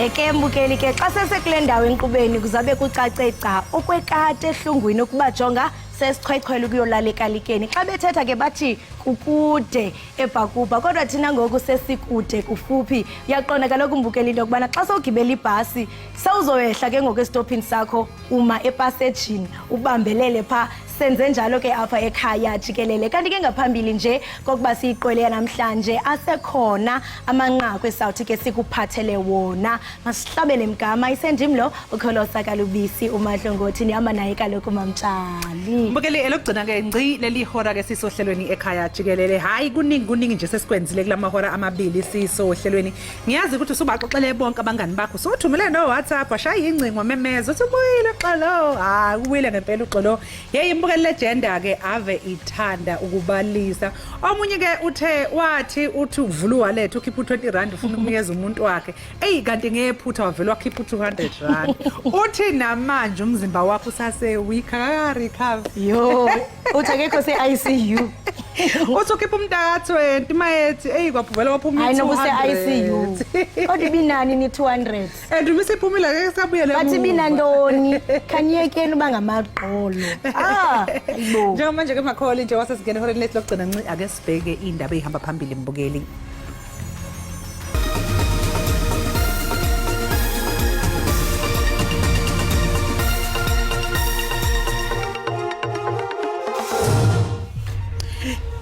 Ke mbukeli ke xa sesekule ndawo enkqubeni kuzabe kucace ca okwekade ehlungwini ukubajonga sesichwechwele ukuyolala ekalikeni xa bethetha ke bathi kukude eBhakuba kodwa thina ngoku sesikude kufuphi uyaqonda kaloku mbukeli into yokubana xa sowugibela ibhasi sawuzoyehla ke ngoku estophini sakho uma epasejini ubambelele pha senze njalo ke apha ekhaya jikelele kanti ke ngaphambili nje kokuba siyiqwele namhlanje asekhona amanqaku esawuthi ke sikuphathele wona masihlabele mgama isendim lo ukholosa kalubisi umadlongothi nihamba naye kaloku mamtshali mbukeli elokugcina ke ngci leli hora ke sisohlelweni ekhaya jikelele hayi kuningi nje sesikwenzile kulamahora amabili sisohlelweni ngiyazi ukuthi usubaxoxele bonke abangani bakho sothumele no WhatsApp ashaya ingcingo memezo uthi ubuyile xolo ubuyile ngempela uxolo hey mbukeli legenda ke ave ithanda ukubalisa omunye ke wathi uvula wallet ukhipha 20 rand ufuna ukunikeza umuntu wakhe kanti ngephutha wavela wakhipha 200 rand uthi namanje umzimba wakho usase weak recover yo uthi akekho se-ICU uzokhipha umntaka 20 mayethi kwaphuvela waphuma hayi nobu se-ICU kodwa ibinani ni 200 isiphumile ke sabuyele bathi binantoni khanyekeni uba ngamaqolo ayibo njengamanje ke makholi nje wasesingene ehoreni lethu lokugcina nci ake sibheke indaba ehamba phambili mbukeli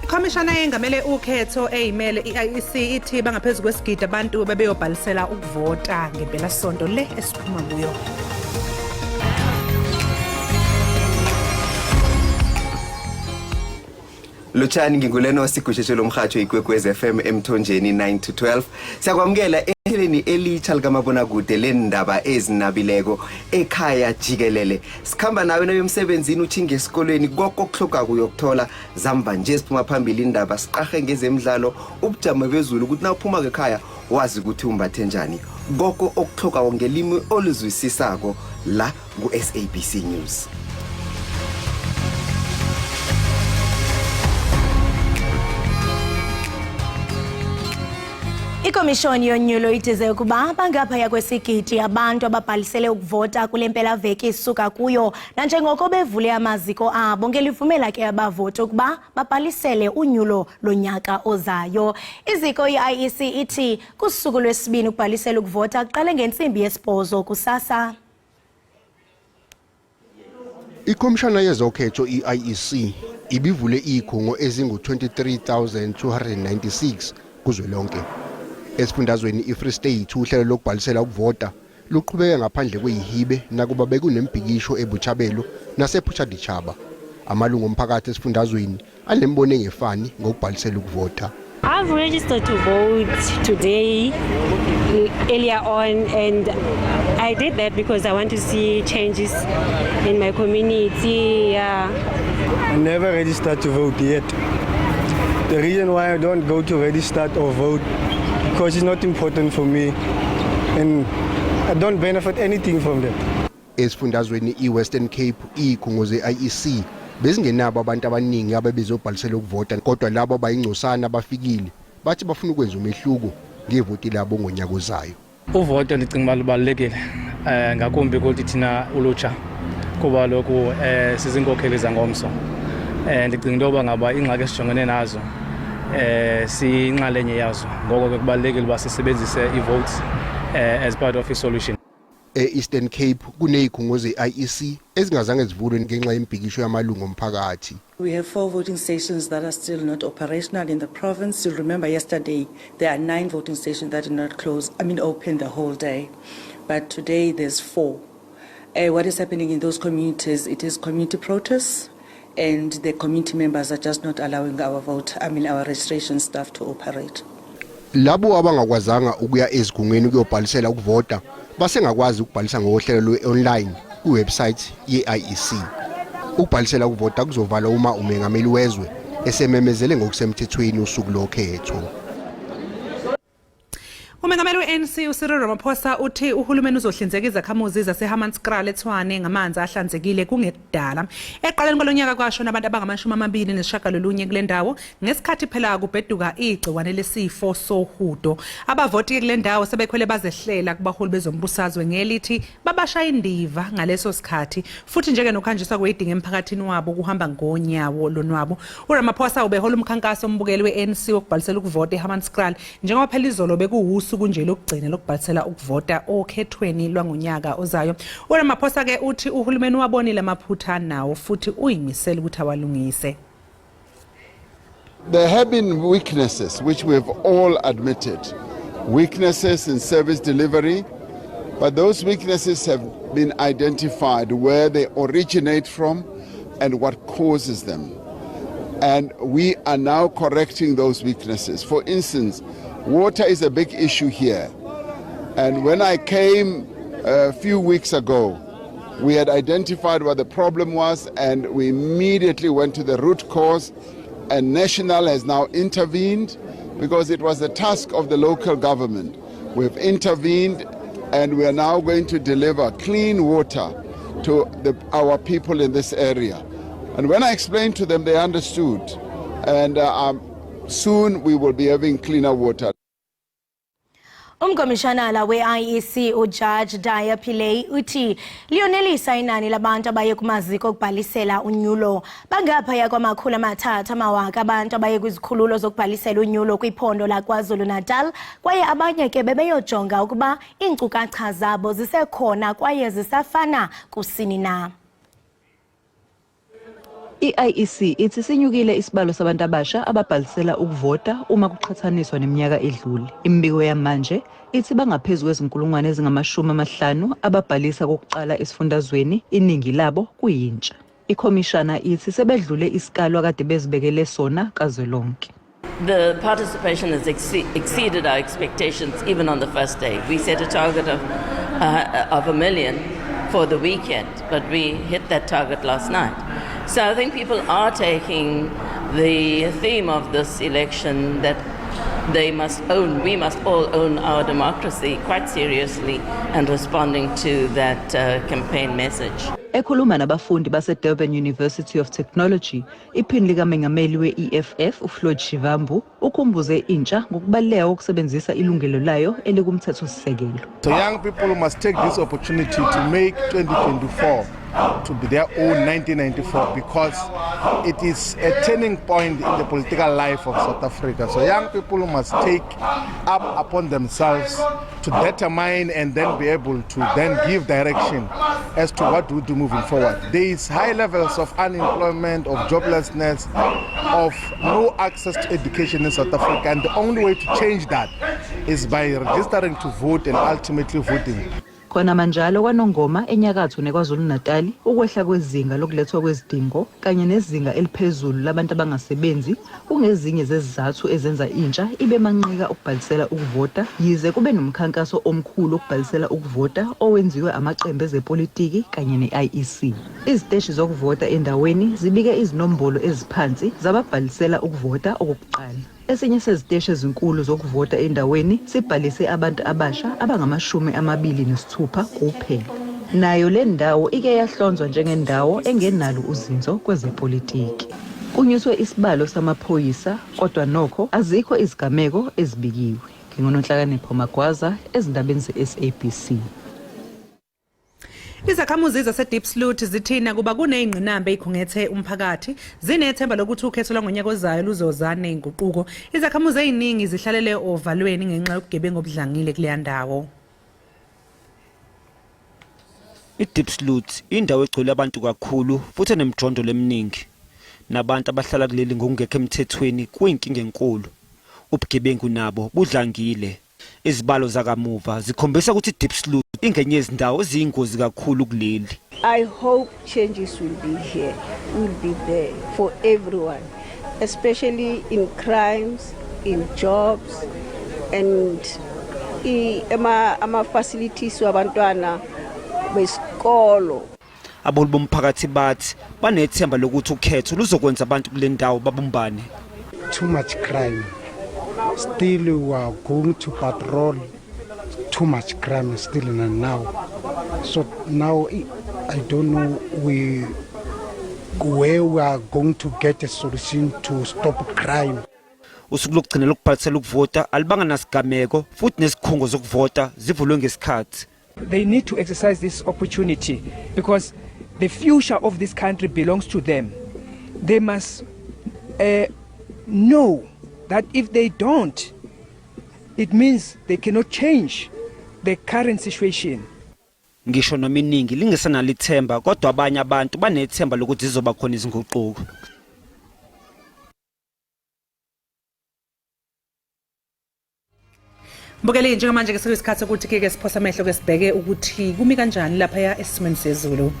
Komishana yengamele ukhetho eyimele iIEC ithi bangaphezulu kwesigidi abantu bebeyobhalisela ukuvota ngempela sonto le esiphuma kuyo. Luchani nginguleno wasigusheshe lomkhathi ikwekwez FM emthonjeni 9 to 12 siyakwamukela ehleleni elitsha likamabona-kude lendaba ezinabileko ekhaya jikelele sikhamba nawe nayomsebenzini uthinge esikolweni konke okuhloga kuyokuthola zamba nje siphuma phambili indaba siqahe ngezemidlalo ubujamo bezulu ukuthi nawuphuma ekhaya wazi ukuthi umbathe njani konke okuhloga ngelimi oluzwisisako la ku SABC News. Ikomishoni yonyulo ithize ukuba bangaphaya kwesigidi abantu ababhalisele ukuvota kule mpelaveki isuka kuyo nanjengoko bevule amaziko abo ngelivumela ke abavoti ukuba babhalisele unyulo lonyaka ozayo. Iziko iIEC ithi kusuku lwesibini ukubhalisela ukuvota kuqale ngentsimbi yesibhozo kusasa. Ikomishana yezokhetho iIEC ibivule izikhungo ezingu 23,296 kuzwelonke. Esifundazweni iFree State uhlelo lokubhalisela ukuvota luqhubeka ngaphandle kweyihibe nakuba bekunembhikisho eBuchabelo nasePhuthaditshaba. Amalungu omphakathi esifundazweni anembono engefani ngokubhalisela ukuvota. I've registered to vote today earlier on, and I did that because I want to see changes in my community. I never registered to vote yet. The reason why I don't go to register or vote because it's not important for me and I don't benefit anything from that. Esifundazweni iWestern Cape izikhungo zeIEC bezingenabo abantu abaningi ababezobhalisela ukuvota kodwa labo abayingcosana abafikile bathi bafuna ukwenza umehluko ngevoti labo ngonyaka ozayo. Uvoto licinga lubalekile ngakumbi ukuthi thina ulutsha kuba lokhu sizinkokheli zangomso ndicinga into yoba ngaba ingxaki esijongene nazo siyinxalenye yazo ngoko ke kubalekile uba sisebenzise i-votes as part of i-solution. Eastern Cape kunezikhungo zeIEC ezingazange zivulwe ngenxa yembhikisho yamalungu omphakathi. We have 4 voting stations that are still not operational in the province. You'll remember yesterday there are 9 voting stations that did not open the whole day. But today there's 4. What is happening in those communities, it is community protests, and the community members are just not allowing our our registration staff to operate. Labo abangakwazanga ukuya ezigungweni ukuyobhalisela ukuvota basengakwazi ukubhalisa ngohlelo lwe-online kuwebsite ye-IEC. Ukubhalisela ukuvota kuzovala uma umengameli wezwe esememezele ngokusemthethweni usuku lokhetho. Umengameli we-ANC uCyril Ramaphosa uthi uhulumeni uzohlinzeka izakhamuzi zaseHammanskraal eTshwane ngamanzi ahlanzekile kungekudala. Eqaleni kwalonyaka kwashona abantu abangama29 kule ndawo ngesikhathi phela kubheduka igciwane lesifo sohudo. Abavoti kule ndawo sebekhwele bazehlela kubaholi bezombusazwe ngelithi babashaya indiva ngaleso sikhathi futhi njeke nokhanjiswa kwedinga emphakathini wabo kuhamba ngonyawo lonwabo. uRamaphosa ubehola umkhankaso ombukeli weNC wokubhalisela ukuvota eHammanskraal njengoba phela izolo bekuwusuku nje lokugcina lokubhalisela ukuvota okhethweni lwangonyaka ozayo. uRamaphosa ke uthi uhulumeni wabonile amaphutha nawo futhi uyimisela ukuthi awalungise. There have been weaknesses which we have all admitted, weaknesses in service delivery, but those weaknesses have been identified where they originate from and what causes them. And we are now correcting those weaknesses. For instance, water is a big issue here. And when I came a few weeks ago, we had identified what the problem was and we immediately went to the root cause, and National has now intervened because it was the task of the local government. We've intervened and we are now going to deliver clean water to our people in this area. And when I explained to them, they understood. And soon we will be having cleaner water. Umkomishanala we-IEC uJudge Daya Pillay uthi liyonelisa inani labantu abaye kumaziko okubhalisela unyulo bangaphaya kwama300,000 abantu abaye kwizikhululo zokubhalisela unyulo kwiphondo laKwaZulu-Natal kwaye abanye ke bebeyojonga ukuba iinkcukacha zabo zisekhona kwaye zisafana kusini na. I-IEC ithi sinyukile isibalo sabantu abasha ababhalisela ukuvota uma kuqhathaniswa neminyaka edlule. Imbiko yamanje ithi bangaphezulu kwezinkulungwane ezingama50 ababhalisa kokuqala esifundazweni, iningi labo kuyintsha. Ikhomishana ithi sebedlule isikalo akade bezibekele sona kazwelonke. The participation has exceeded our expectations even on the first day. We set a target of 1 million for the weekend, but we hit that target last night. So I think people are taking the theme of this election that we must all own our democracy quite seriously and responding to that campaign message. Ekhuluma nabafundi base-Durban University of Technology, iphini likamengameli we-EFF uFloyd Shivambu ukhumbuze intsha ngokubaluleka kokusebenzisa ilungelo layo elikumthethosisekelo. So young people must take this opportunity to make 2024 to be their own 1994 because it is a turning point in the political life of South Africa. So young people must take up upon themselves to determine and then be able to then give direction as to what we do moving forward. There is high levels of unemployment, of joblessness, of no access to education in South Africa, and the only way to change that is by registering to vote and ultimately voting. Khona manjalo kwaNongoma enyakatho neKwaZulu-Natal ukwehla kwezinga lokulethwa kwezidingo kanye nezinga eliphezulu labantu abangasebenzi kungezinye zezizathu ezenza intsha ibe manqika ukubhalisela ukuvota yize kube nomkhankaso omkhulu ukubhalisela ukuvota owenziwe amaqembu ezepolitiki kanye ne-IEC. Iziteshi zokuvota endaweni zibike izinombolo eziphansi zababhalisela ukuvota okokuqala. Esinye seziteshi ezinkulu zokuvota endaweni sibhalise abantu abasha abangama26 kuphela. Nayo le ndawo ike yahlonzwa njengendawo engenalo uzinzo kwezepolitiki. Kunyuswe isibalo samaphoyisa kodwa nokho azikho izigameko ezibikiwe. NginguNonhlakanipho Magwaza ezindabeni ze-SABC. Izakhamuzi zase-Diepsloot zithina kuba kuneyingqinamba ekhungethe umphakathi zinethemba lokuthi ukhetho lwangonyaka ozayo luzozana ney'nguquko. Izakhamuzi eziningi zihlalele ovalweni ngenxa yobugebengu obudlangile kuleya ndawo. I-Diepsloot indawo egcwele abantu kakhulu futhi enemijondolo eminingi nabantu abahlala kuleli ngokungekho emthethweni kuyinkinga enkulu. Ubugebengu nabo budlangile. Izibalo zakamuva zikhombisa ukuthi i-Diepsloot ingenye izindawo eziyingozi kakhulu kuleli. I hope changes will be here, will be there for everyone, especially in crimes, in jobs, and ama-facilities wabantwana besikolo. Abaholi bomphakathi bathi banethemba lokuthi ukhetho luzokwenza abantu kule ndawo babumbane. Too much crime. Still we are going to patrol too much crime still in now. So now I don't know where we are going to get a solution to stop crime. Usuku lokugcina lokubhalisela ukuvota alibanga nasigameko futhi nezikhungo zokuvota zivulwe ngesikhathi. They need to exercise this opportunity because the future of this country belongs to them. They must know that if they don't, it means they cannot change the current situation. Ngisho noma iningi lingesanalo ithemba kodwa abanye abantu banethemba lokuthi zizoba khona izinguquko. Mbukeli njengamanje ke sekuyisikhathi ukuthi ke siphosa amehlo ke sibheke ukuthi kumi kanjani lapha ya esimeni sezulu.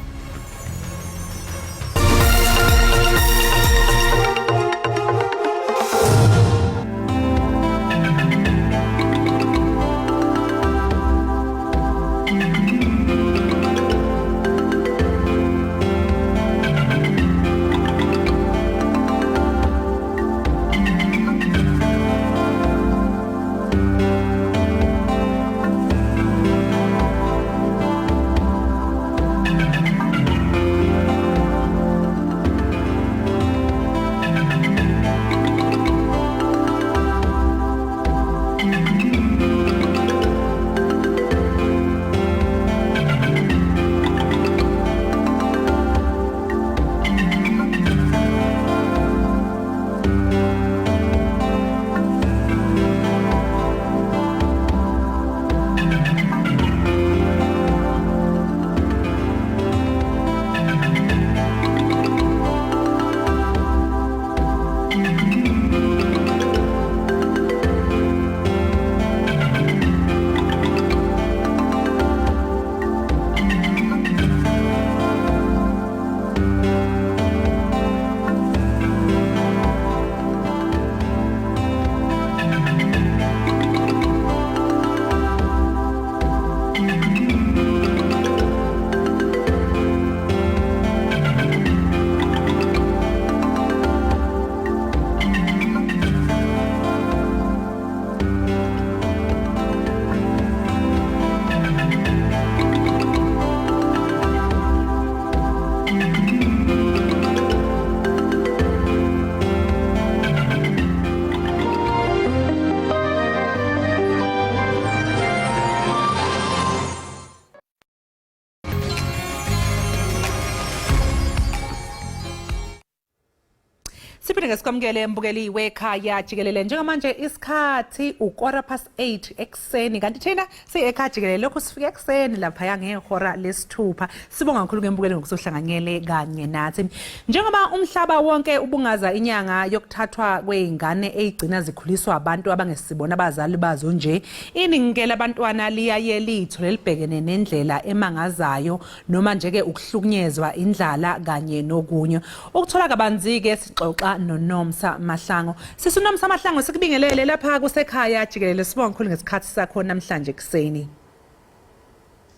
Siphinde ngesikwamukele mbukeli wekhaya jikelele njengamanje isikhathi 8:15 ekseni kanti thina siyekhaya jikelele lokho sifika ekseni lapha yangehora lesithupha sibonga kakhulu ngembukeli ngokusohlanganyele kanye nathi njengoba umhlaba wonke ubungaza inyanga yokuthathwa kweingane ezigcina zikhuliswa abantu abangesibona abazali bazo nje iningi labantwana liyaye lithole libhekene nendlela emangazayo noma nje ke ukuhlukunyezwa indlala kanye nokunye ukuthola kabanzi ke sixoxa noNomsa Mahlango sisuNomsa Mahlango sikubingelele lapha kusekhaya jikelele sibonga kakhulu ngesikhathi sakho namhlanje ekseni.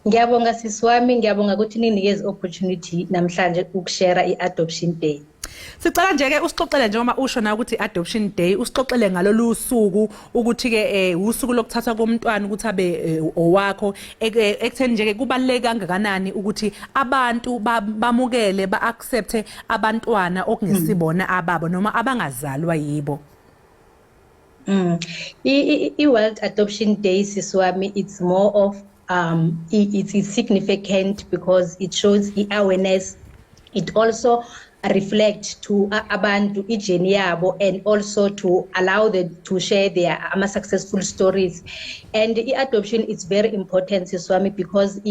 Ngiyabonga sisiwami ngiyabonga ukuthi ninikeze opportunity namhlanje ukushare iadoption day. Sicela nje ke usixoxele njengoba usho na ukuthi adoption day usixoxele ngalolu suku ukuthi ke usuku lokuthathwa komntwana ukuthi abe owakho ekutheni nje ke kubaluleke kangakanani ukuthi abantu bamukele ba-accept abantwana okungesibona ababo noma abangazalwa yibo. I-World Adoption Day sisiwami it's more of it's significant because it shows the awareness. It also reflect to abantu ijeni yabo and also to allow them to share their successful stories. And adoption is very important sisiwami because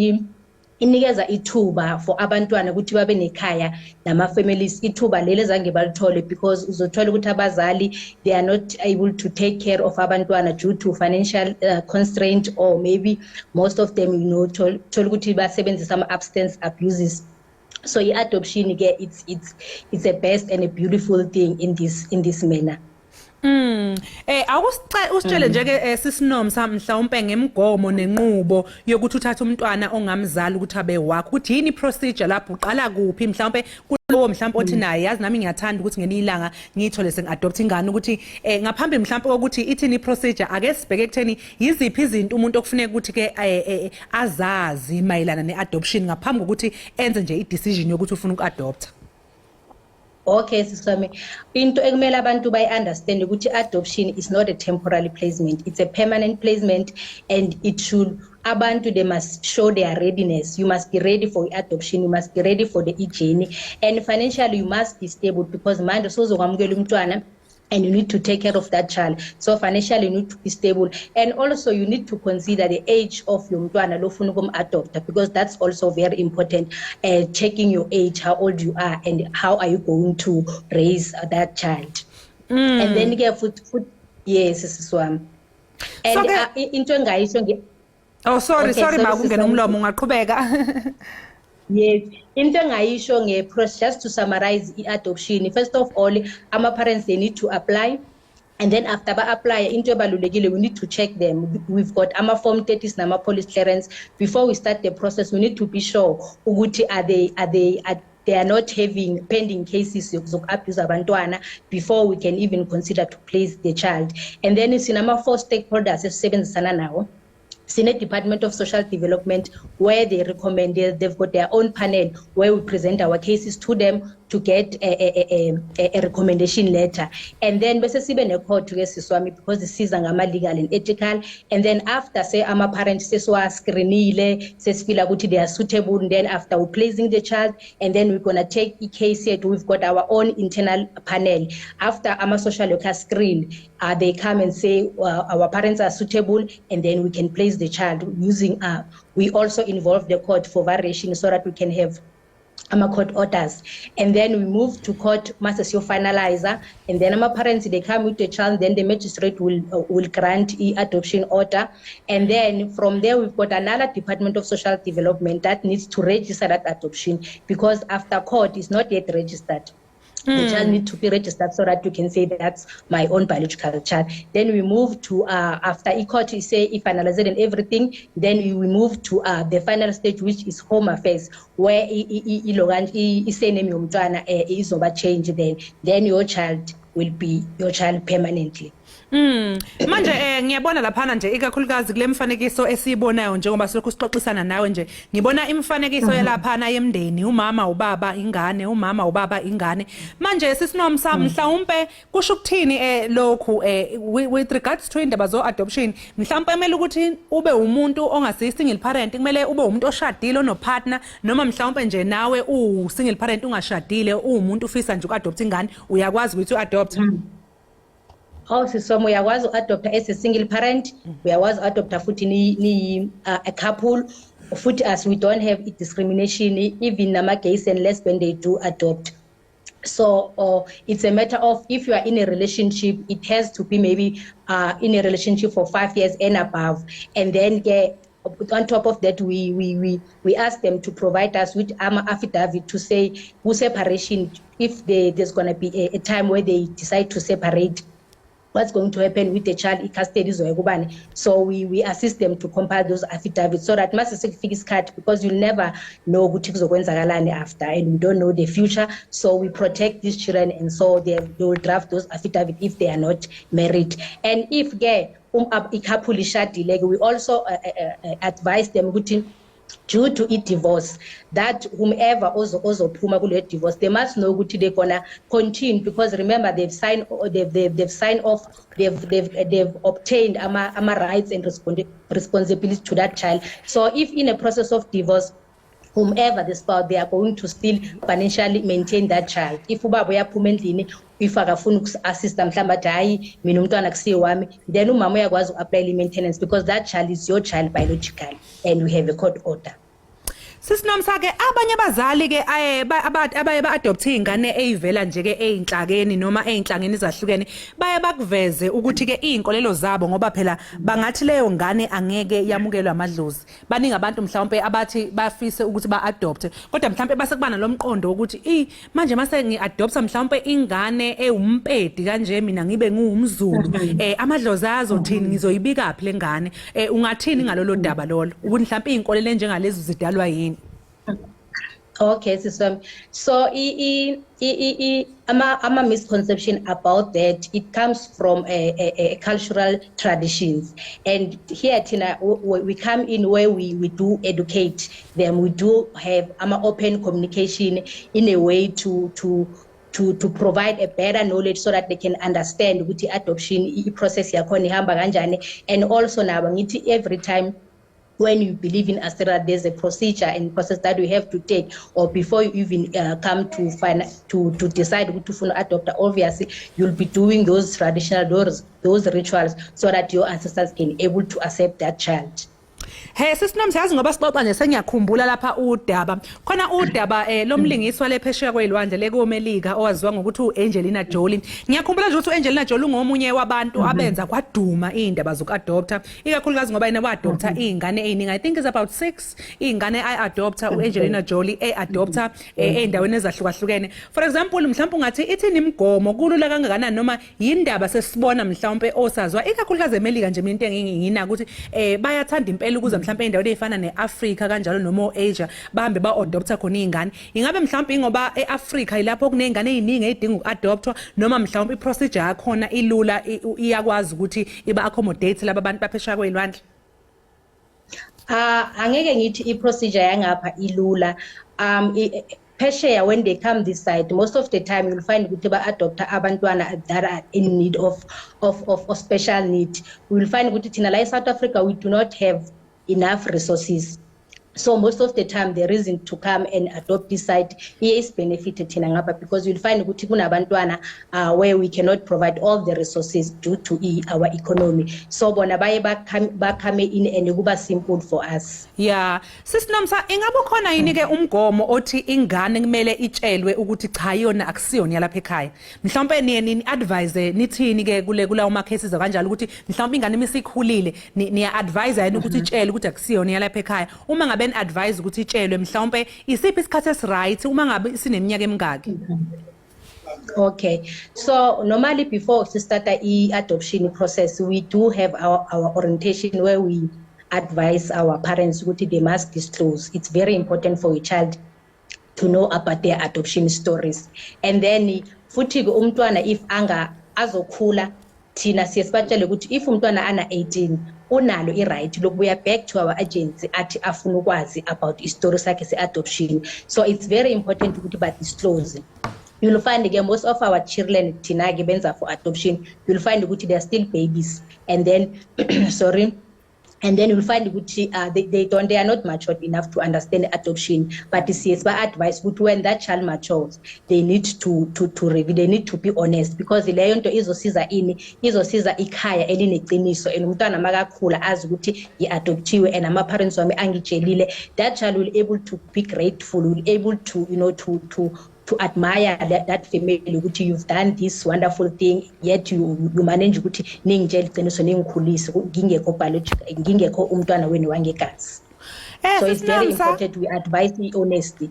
inikeza ithuba for abantwana ukuthi babe nekhaya nama families ithuba lele zange balithole because uzothola ukuthi abazali they are not able to take care of abantwana due to financial constraint or maybe most of them thola ukuthi basebenzisa ama substance abuses. So adoption again it's a best and a beautiful thing in this manner. Usitshele nje ke sisinomsa mhlawumbe ngemigomo nenqubo yokuthi uthatha umntwana ongamzali ukuthi abe wakho ukuthi yini procedure lapho uqala kuphi mhlawumbe kulowo mhlawumbe othi naye yazi nami ngiyathanda ukuthi ngenilanga ngithole sengadopt ingane ukuthi ngaphambi mhlawumbe ukuthi ithini procedure ake sibheke ekutheni yiziphi izinto umuntu okufuneka ukuthi ke azazi mayelana neadoption ngaphambi kokuthi enze nje idecision yokuthi ufuna ukuadopta. Okay, siswami. Into ekumele abantu understand ukuthi adoption is not a temporary placement. It's a permanent placement, and it should abantu, they must show their readiness. You must be ready for adoption. You must be ready for the journey, and financially you must be stable because manje sozokwamukela umntwana and you need to take care of that child. So financially you need to be stable, and also you need to consider the age of your mntwana lo ufuna ukum-adopta because that's also very important. Checking your age, how old you are, and how are you going to raise that child. And then ke futhi yes siswami. And into engayisho sorry ma kungena umlomo ungaqhubeka. Yes, into engayisho nge-process, just to summarize i-adoption. First of all, parents, they need to apply. And then after apply, into ebalulekile, we need to check them. We've got form 30s and police clearance. Before we start the process, we need to be sure they are not having pending cases of abuse abantwana before we can even consider to place the child. And then it's in 4 stakeholders esebenzisana nawo. Senate Department of Social Development, where they recommend, they've got their own panel where we present our cases to them to get a recommendation letter. And then bese sibe ne court siswami because sisiza ngama legal and ethical. And then after say parents seswa screenile sesifila ukuthi they are suitable, and then after we placing the child, and then we're gonna take a case yet. We've got our own internal panel. After social worker screen, they come and say our parents are suitable, and then we can place the child using we also involve the court for variation so that we can have court orders. And then we move to court, master finalizer, and then parents, they come with the child, then the magistrate will grant adoption order. And then from there we've got another Department of Social Development that needs to register that adoption because after court is not yet registered. The child needs to be registered so that you can say that's my own biological child. Then we move to after court, we say if analyzed and everything, then we move to the final stage, which is home affairs, where name is over change. Then your child will be your child permanently. Manje ngiyabona laphana nje ikakhulukazi kule mfanekiso esiyibonayo njengoba silokhu sixoxisana nawe nje ngibona imfanekiso yalaphana yemndeni umama ubaba ingane umama ubaba ingane manje sisinomsa mhlawumbe kusho ukuthini lokhu with regards to indaba zo adoption mhlawumbe kumele ukuthi ube umuntu ongasi single parent kumele ube umuntu oshadile ono partner noma mhlawumbe nje nawe single parent ungashadile umuntu ufisa nje ukadopt ingane uyakwazi ukuthi uadopt. Siswami uyakwazi uadopta as a single parent, uyakwazi uadopta futhi ni a couple, futhi as we don't have discrimination even nama gays and lesbian they do adopt. So it's a matter of if you are in a relationship, it has to be maybe in a relationship for 5 years and above, and then on top of that we ask them to provide us with affidavit to say who separation if there's going to be a time where they decide to separate. What's going to happen with the child in custody? So we assist them to compile those affidavits so that must cut because you'll never know what is going to after, and we don't know the future. So we protect these children, and so they will draft those affidavits if they are not married. And if we also advise them due to divorce, that whomever also puma kule divorce, they must know what they're gonna continue because remember they've signed off, they've obtained rights and responsibility to that child. So if in a process of divorce, whomever the spouse, they are going to still financially maintain that child. If ubaba uyaphuma if akafuna uku-assist mhlawumbe athi hayi mina umntwana akusiye wami, then umama uyakwazi uku-apply maintenance because that child is your child biologically and we have a court order. Sisinomsake abanye abazali ke abaye ba-adopthe ingane eyivela nje ke einhlakeni noma einhlangeni ezahlukene baye bakuveze ukuthi ke inkolelo zabo ngoba phela bangathi leyo ngane angeke yamukelwe amadlozi. Baningi abantu mhlawumbe abathi bafise ukuthi ba-adopthe kodwa mhlawumbe base kubana lo mqondo ukuthi manje mase ngi-adoptha mhlawumbe ingane ewumpedi kanje mina ngibe ngumZulu amadlozi azothini ngizoyibika phi lengane ungathini ngalolo daba lolo ukuthi mhlawumbe inkolelo enjengalezi zidalwa yini? Okay, so I'm a misconception about that. It comes from a cultural traditions, and here Tina, we come in where we do educate them. We do have open communication in a way to provide a better knowledge so that they can understand with the adoption process yakhona ihamba kanjani, and also now every time when you believe in Astera, there's a procedure and process that we have to take, or before you even come to decide who to adopt. Obviously, you'll be doing those traditional those rituals so that your ancestors can able to accept that child. Hey sisinomsazi ngoba sixoxa nje sengiyakhumbula lapha udaba khona udaba lomlingiswa lephesheya kwelwandle lekumelika owaziwa ngokuthi uAngelina Jolie. Ngiyakhumbula nje ukuthi uAngelina Jolie ngomunye wabantu abenza kwaduma indaba zokuadoptha ikakhulukazi ngoba yena waadoptha izingane eziningi. I think is about 6 izingane ayadoptha uAngelina Jolie eadoptha endaweni ezahlukahlukene. For example mhlawumbe ungathi ithini imigomo kulula kangakanani noma yindaba sesibona mhlawumbe osazwa ikakhulukazi emelika nje into engingina ukuthi bayathanda impela ukuza mhlawumbe endaweni efana neAfrika kanjalo noma eAsia bahambe ba-adoptha khona izingane. Ingabe mhlawumbe ngoba eAfrika ilapho kunezingane eziningi ezidinga uku-adoptha noma mhlawumbe iprocedure yakhona ilula iyakwazi ukuthi iba accommodate laba bantu baphesheya kwelwandle? Angeke ngithi iprocedure yangapha ilula. Phesheya, when they come this side, most of the time you'll find ukuthi ba-adoptha abantwana that are in need of special need. We'll find ukuthi thina la eSouth Africa we do not have enough resources. So most of the time the reason to come and adopt this side is benefited thina ngapha, because you'll find ukuthi kunabantwana where we cannot provide all the resources due to our economy. So bona baye bakame in and kuba simple for us. Yeah, sisinomsa ingabe khona yini ke umgomo othi ingane kumele itshelwe ukuthi cha yona akusiyona yalapha ekhaya? Mhlawumbe ni advise nithini ke kulawo ma cases kanjalo ukuthi mhlawumbe ingane misikhulile niya advise yini ukuthi itshelwe ukuthi akusiyona yalapha ekhaya? Uma ngabe advise ukuthi itshelwe mhlawumbe isiphi isikhathi esiright uma ngabe sineminyaka emingaki? Okay, so normally before we start the adoption process, we do have our orientation where we advise our parents ukuthi they must disclose. It's very important for a child to know about their adoption stories. And then futhi umntwana if anga azokhula thina siyesibatshele ukuthi if umntwana ana 18 unalo i-right lokubuya back to our agency athi afuna ukwazi about istory sakhe se-adoption. So it's very important ukuthi ba-disclose. You'll find again most of our children thina ke benza for adoption, you'll find ukuthi they are still babies, and then and then you'll find ukuthi they are not matured enough to understand adoption. But yes, by advice when that child matures, they need to review, they need to be honest, because leyo nto izosiza ikhaya elineqiniso and umntwana makakhula azi ukuthi i-adoptiwe and ama parents wami angitshelile, that child will able to be grateful, will able to to admire that family ukuthi you've done this wonderful thing, yet you manage ukuthi ningitshela iqiniso ningikhulise ngingekho biological ngingekho umntwana wenu wangegazi. So it's very important we advise honesty.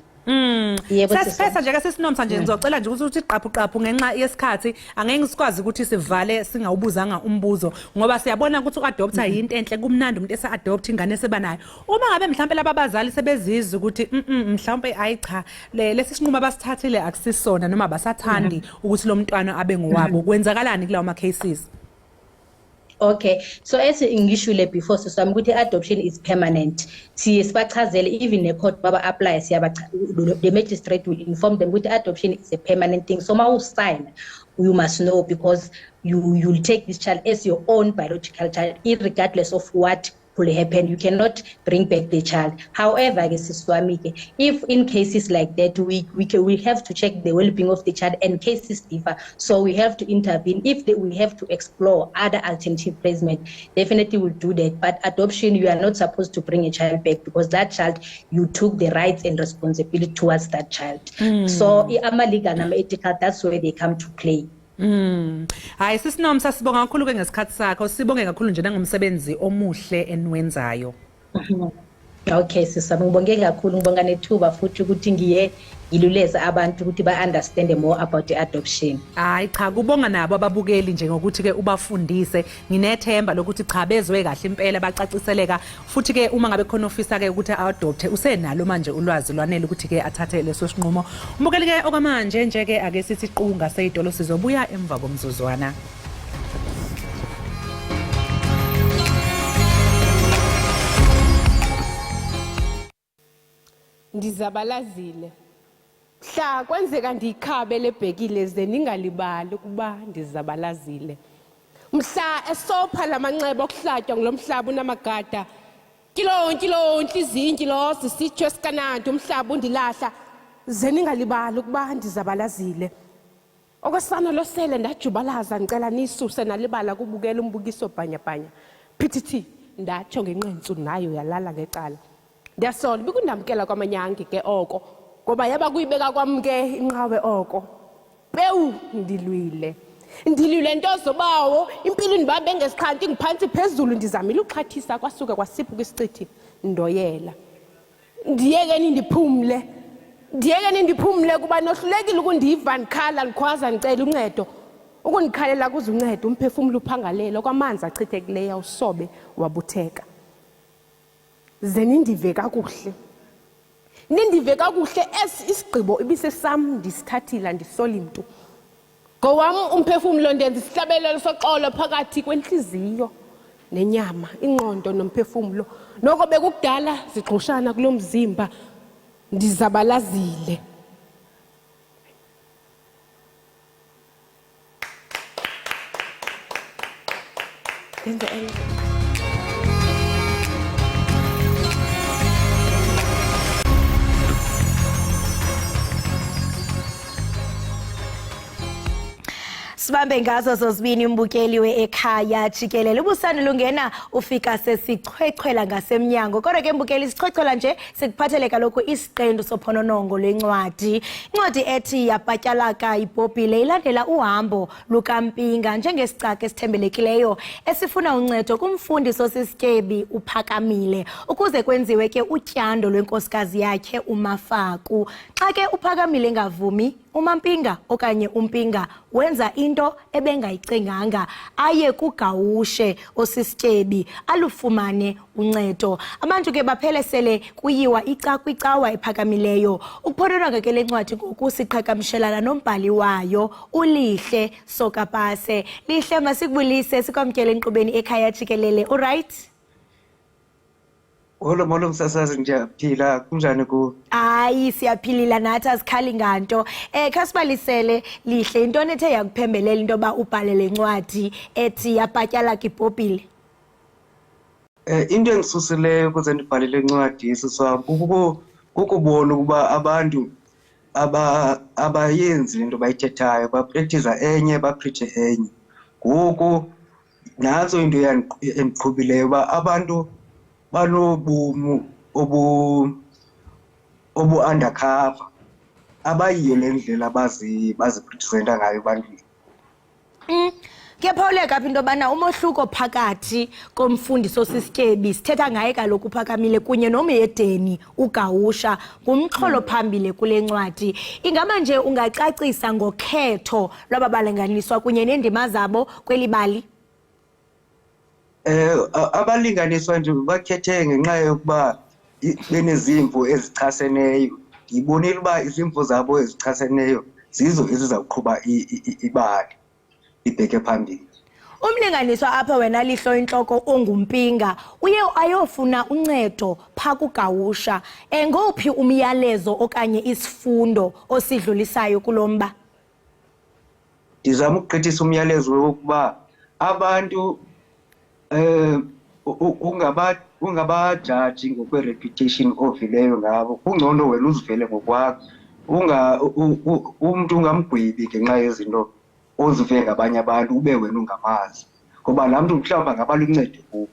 Sasifesa nje ke sisinomsa nje ngizocela nje ukuthi qaphu ngenxa yesikhathi angeke ngisikwazi ukuthi sivale singawubuzanga umbuzo ngoba siyabona ukuthi uadoptha yinto enhle kumnandi umuntu esa-adopt ingane sebanayo. Uma ngabe mhlawumbe laba bazali sebezizwa ukuthi mhlawumbe ayi cha lesi sinqumo abasithathile akusisona noma basathandi ukuthi lo mntwana abe ngowabo, kwenzakalani kulawo ma cases? Okay, so as ngishule before so ukuthi adoption is permanent. Sibachazele even the court baba apply the magistrate will inform them with adoption is a permanent thing. So ma sign you must know, because you'll take this child as your own biological child, regardless of what will happen. You cannot bring back the child. However, if in cases like that, we have to check the well-being of the child, and cases differ, so we have to intervene. If we have to explore other alternative placement, definitely we'll do that. But adoption, you are not supposed to bring a child back, because that child, you took the rights and responsibility towards that child. So ama-legal and ama-ethical, that's where they come to play. Hayi sisinom sasibonga kakhulu ke ngesikhathi sakho, sibonge kakhulu nje nangomsebenzi omuhle enwenzayo. Okay sisami, ngibonge kakhulu, ngibonga nethuba futhi ukuthi ngiye ngiluleza abantu ukuthi ba-understand more about the adoption. Hayi cha, kubonga nabo ababukeli nje ngokuthi ke ubafundise. Nginethemba lokuthi cha bezwe kahle impela, bacaciseleka futhi ke uma ngabe khona ofisa ke ukuthi adopte usenalo manje ulwazi lwanele ukuthi ke athathe leso sinqumo. Umbukeli ke okwamanje nje ke ake sithi iqunga seyidolo sizobuya emva komzuzwana. Ndizabalazile. Mhla kwenzeka ndikhabe lebhekile ze ningalibali ukuba ndizabalazile. Mhla esopha lamanxeba okuhlatywa ngilomhlaba unamagada. Kilonki izinki lo sisitsho esikanandi umhlaba undilahla ze ningalibali ukuba ndizabalazile. Okwesana losele ndajubalaza ngicela nisuse nalibala kubukela umbukiso bhanyabhanya. PTT ndatsho ngenqentsu nayo yalala ngecala. Ndiyasola bikundamkela kwamanyangi ke oko, ngoba yaba kuyibeka kwami ke inqawe oko. Pewu ndilwile ntozo bawo, impilo ndibambe ngesikhanti ngiphansi phezulu ndizamile uxhathisa kwasuka kwasipho kwisichithi ndoyela. Ndiyekeni ndiphumle kuba nohlulekile ukundiva ndikhala ndikhwaza ndicela uncedo. Ukundikhalela kuze uncedo umphefumulo uphangalele kwamanzi achithekileyo usobe wabutheka. Ze nindive kakuhle isigqibo ibisesam ndisithathila ndisola imntu. Ngowam umphefumulo ndenza isihlabelelo soxolo phakathi kwenhliziyo nenyama, ingqondo nomphefumulo. Noko bekukudala zigxushana kulo mzimba, ndizabalazile. Sibambe ngazo zozibini umbukeli we-Ekhaya Jikelele. Ubusana lungena ufika sesichwechwela ngasemnyango. Kodwa ke mbukeli sichwechwela nje sikuphathele kaloku isiqendu sophononongo lwencwadi. Incwadi ethi Yapatyalaka ibhobhile ilandela uhambo lukaMpinga njengesicaka esithembelekileyo esifuna uncedo kumfundi sosisityebi uPhakamile ukuze kwenziwe ke utyando lwenkosikazi yakhe uMafaku. Xa ke uPhakamile engavumi, uMampinga okanye uMpinga wenza into ebengayicinganga, aye kugawushe osisityebi alufumane uncedo. Abantu ke baphele sele kuyiwa icawa ephakamileyo. Ukuphonononga ke le ncwadi ngoku siqhagamshelana nombhali wayo uLihle Sokapase. Lihle, masikubulise sikwamkele enkqubeni Ekhaya Jikelele. Alright? Molo msasazi, ngiyaphila, kunjani ku? Hayi siyaphilila nathi asikhali nganto. Khasibalisele Lihle, into ethe yakuphembelela into ba ubhale le ncwadi ethi Yapatyalaka ibhobhile. Into engisusileyo ukuze ndibhale le ncwadi isiswam kukubona ukuba abantu abayenzi into bayithethayo, bapractice enye bapreache enye. Ngoku nazo into endiqhubileyo uba abantu banobumu obu-undercover, abayiyo le ndlela bazipresenta ngayo ebantwini. Kuyaphawuleka apha into yobana umohluko phakathi komfundi sosisityebi sithetha ngaye kaloku uPhakamile kunye nomyedeni uGawusha ngumxholo phambili kule ncwadi. Ingaba nje ungacacisa ngokhetho lwababalinganiswa kunye neendima zabo kweli bali? Abalinganiswa nje bakhethe ngenxa yokuba benezimvo ezichaseneyo. Ndibonile uba izimvo zabo ezichaseneyo zizo ezizawuqhuba ibali ibheke phambili. Umlinganiswa apha wena Lihlo intloko onguMpinga uye ayofuna uncedo pha kuGawusha. Ngophi umyalezo okanye isifundo osidlulisayo kulomba? Ndizama ukugqithisa umyalezo wokuba abantu ungabajaji ngokwe-reputation ovileyo ngabo, kungcono wena uzivele ngokwakho, umuntu ungamgwebi ngenxa yezinto ozive ngabanye abantu ube wena ungamazi, ngoba laa mntu mhlawumbi angaba luncedo kubo.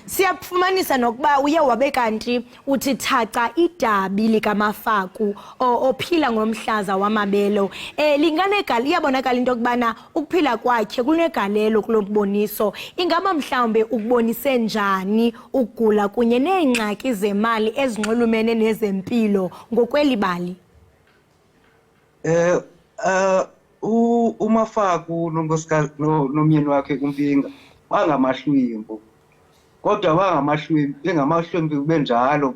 Siyakufumanisa nokuba uye wabe kanti uthi thaca idabi likamafaku ophila ngomhlaza wamabelo iyabonakala into yokubana ukuphila kwakhe kunegalelo kulo mboniso. Ingaba mhlawumbe ukubonise njani ukugula kunye neengxaki zemali ezinxulumene nezempilo ngokweli bali? uMafaku nomyeni wakhe uMpinga bangamahlwempu, kodwa bengamahlwempu benjalo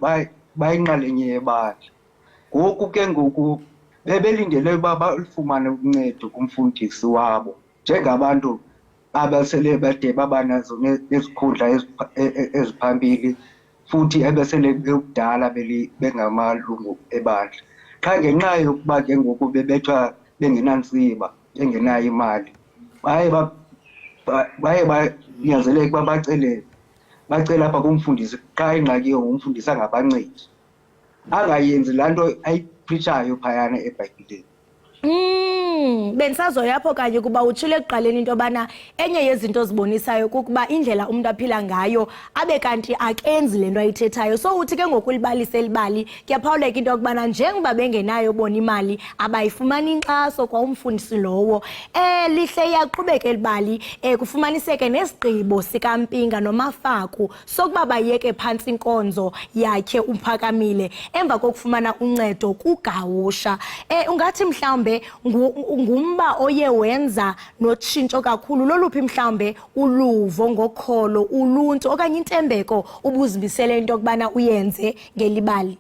bayinxalenye yebandla. Ngoku ke ngoku bebelindele uba balifumane uncedo kumfundisi wabo njengabantu abasele bade babanazo nezikhundla eziphambili futhi ebesele bekudala bengamalungu ebandla. Qha ngenxa yokuba ke ngoku bebethwa bengenantsiba bengenayo imali baye banyanzeleke uba bacele apha kumfundisi xa ingxaki ngumfundisi angabancedi, angayenzi laa nto ayipritshayo phayana eBhayibhileni. Bendisazoya apho kanye kuba utshile ekuqaleni into yobana enye yezinto ozibonisayo kukuba indlela umntu aphila ngayo abe kanti akenzi le nto ayithethayo. So uthi ke ngokulibalisa elibali kuyaphawuleka into yokubana njengoba bengenayo bona imali abayifumani inkxaso kwa umfundisi lowo. Lihle iyaqhubeka elibali kufumaniseke nesigqibo sikaMpinga noMafaku sokuba bayeke phantsi inkonzo yakhe uMphakamile emva kokufumana uncedo kuGawusha. Ungathi mhlawumbe ngumba oye wenza notshintsho kakhulu loluphi mhlawumbe uluvo ngokholo uluntu okanye intembeko ubuzimisele into yokubana uyenze ngelibali?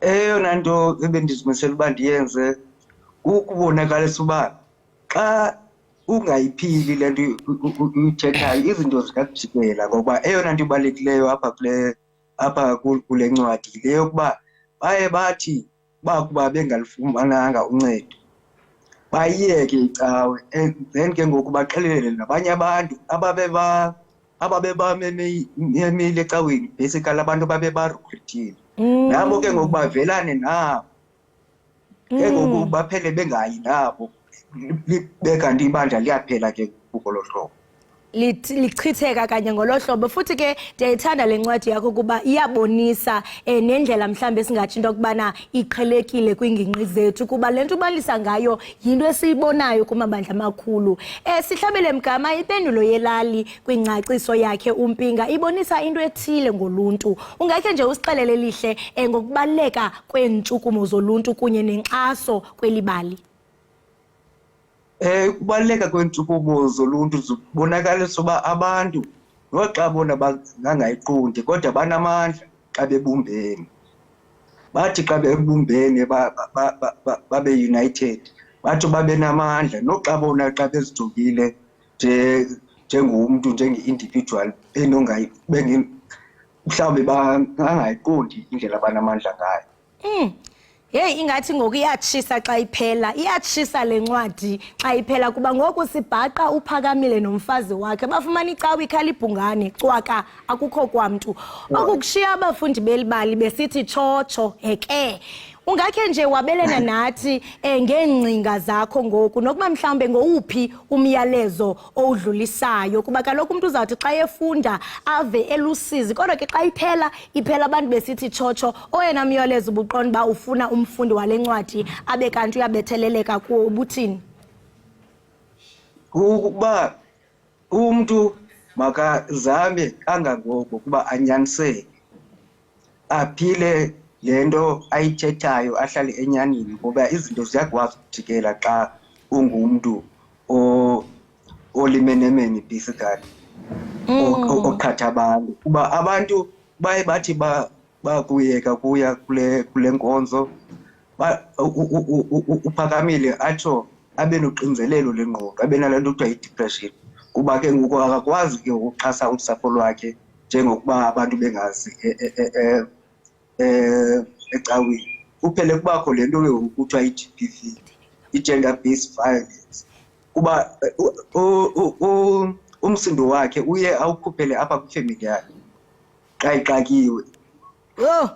Eyona nto ebendizimisele uba ndiyenze ukubonakalisa uba xa ungayiphili le nto uyithethayo izinto zingakujikela, ngoba eyona nto ibalulekileyo apha kule ncwadi yile yokuba baye bathi bakuba bengalifumananga uncedo bayiyeke icawe, then ke ngoku baxelele nabanye abantu ababebamemile ecaweni, basically abantu ababebarekrutile nabo ke ngoku bavelane nabo, ke ngoku baphele bengayi nabo, bekanti ibandla liyaphela ke ngolo hlobo. Lichitheka kanye ngolo hlobo. Futhi ke ndiyayithanda le ncwadi yakho kuba iyabonisa nendlela mhlawumbe esingatsho into yokubana iqhelekile kwiingingqi zethu kuba le nto ubalisa ngayo yinto esiyibonayo kumabandla amakhulu. Sihlabele Mgama, impendulo yelali kwingcaciso yakhe uMpinga ibonisa into ethile ngoluntu. Ungakhe nje usixelele lihle ngokubaluleka kweentshukumo zoluntu kunye nenkxaso kweli bali? Ukubaluleka kweentshukumo zoluntu zibonakalisa uba abantu noxa bona bangayiqondi kodwa banamandla xa bebumbene. Bathi xa bebumbene babe united, bathi babe namandla noxa bona xa bezijongile njengomntu njenge-individual mhlawumbi bangayiqondi indlela abanamandla ngayo. Hey, ingathi ngoku iyatshisa xa iphela, iyatshisa le ncwadi xa iphela kuba ngoku sibhaqa uPhakamile nomfazi wakhe bafumana icawe ikhalibhungane cwaka akukho kwamntu. Okukushiya abafundi belibali besithi tshotsho heke. Ungakhe nje wabelena nathi ngeengcinga zakho ngoku nokuba mhlawumbe ngowuphi umyalezo owudlulisayo kuba kaloku umuntu uzawuthi xa efunda ave elusizi kodwa ke xa iphela abantu besithi tshotsho. Oyena myalezo ubuqonda uba ufuna umfundi wale ncwadi abe kanti uyabetheleleka kuwo ubuthini? Ukuba umntu makazame kangangoko kuba anyaniseke aphile le nto ayithethayo, ahlale enyanini ngoba izinto ziyakwazi ukujikela xa ungumntu olimenemene basically oqhatha abantu kuba abantu baye bathi bakuyeka kuya kule nkonzo uPhakamile atsho abe noxinzelelo lengqondo, abe nale nto kuthiwa yi-depression kuba ke ngoku akakwazi ke ukuxhasa usapho lwakhe njengokuba abantu bengazi ecaweni. Kuphele kubakho le nto kuthiwa i-GBV, i-gender based violence, kuba umsindo wakhe uye awukhuphele apha kwifamily yakhe xa ixakiwe. Yho,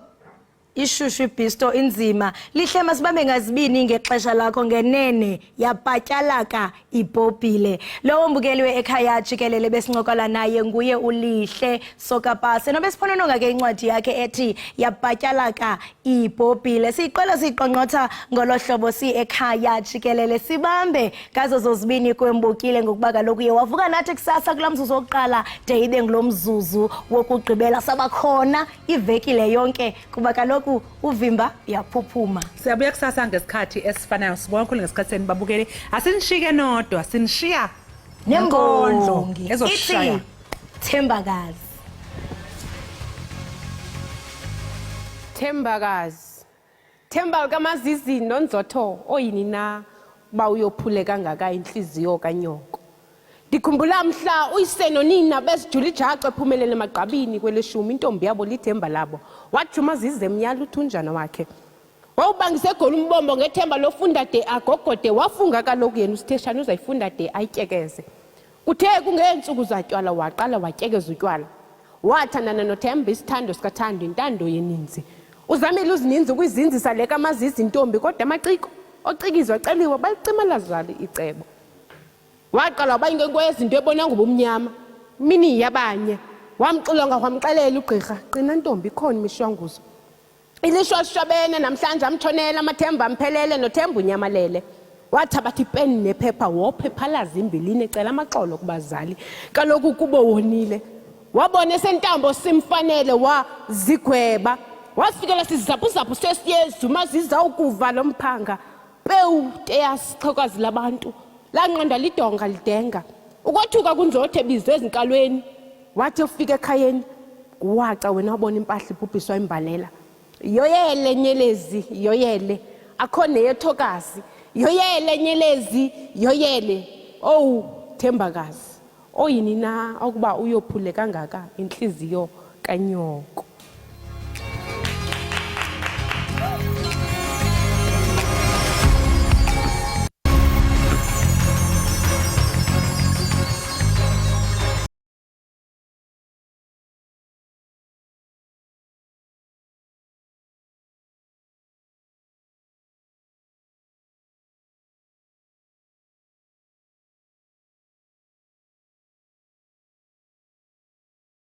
ishushu ibhisto inzima. Lihle masibambe ngazibini ngexesha lakho ngenene yapatyalaka ibhobhile. Lowo mbukeli we-Ekhaya Jikelele besincokola naye nguye uLihle Sokapase nobesiphonononga ke incwadi yakhe ethi yapatyalaka ibhobhile. Siyiqala siyiqongqotha ngolo hlobo si-Ekhaya Jikelele sibambe ngazo zozibini kwembukile ngokuba kaloku ye wavuka nathi kusasa kulaa mzuzu wokuqala de ibe ngulo mzuzu wokugqibela sabakhona ivekile yonke kuba kaloku uvimba yaphuphuma. Siyabuya kusasa ngesikhathi esifanayo sibonke ngesikhathi senibabukele asinishike nodwa sinishiya nembondlo ezoshaya Thembakazi. Themba kamazizi nonzotho oyini na ba uyophule kangaka inhliziyo kanyoko. Ndikhumbula mhla uyise nonina besijula ijacu ephumelele emagqabini kweleshumi intombi yabo lithemba labo. Wajuma zize emnyala uthunjana wakhe. Wawubangise egoli umbombo ngethemba lofunda de agogode wafunga kaloku yena usitheshana uzayifunda de ayityekeze. Kuthe kungeentsuku zatywala waqala watyekeza utywala. Wathandana noThemba isithando sikathando intando yeninzi. Uzamile uzininzi kwizinzisa leka amazizi intombi kodwa amaciko ocikizwa celiwe balicima lazali icebo. Waqala bayinkenkwezi into ebona ngobumnyama mini yabanye wamxilonga wamxelela ugqirha qina ntombi khona imishwanguzo ilishwa shabene namhlanje amthonela amathemba amphelele noThemba unyamalele wathabatha ipeni nephepha wophephalaza imbilini ecela amaxolo kubazali kaloku kubo wonile wabona sentambo simfanele wazigweba wasifikela sizaphu sesiyezu maziza ukuva lomphanga pewu teyasixhokazi labantu lanqanda lidonga lidenga ukwathuka kunzothe bizwe ezinkalweni wathi ufika ekhayeni waca wena wabona impahla ibhubhiswa imbalela yoyele nyelezi yoyele akhona yethokazi yoyele nyelezi yoyele Thembakazi oyini na ukuba uyophule kangaka inhliziyo kanyoko.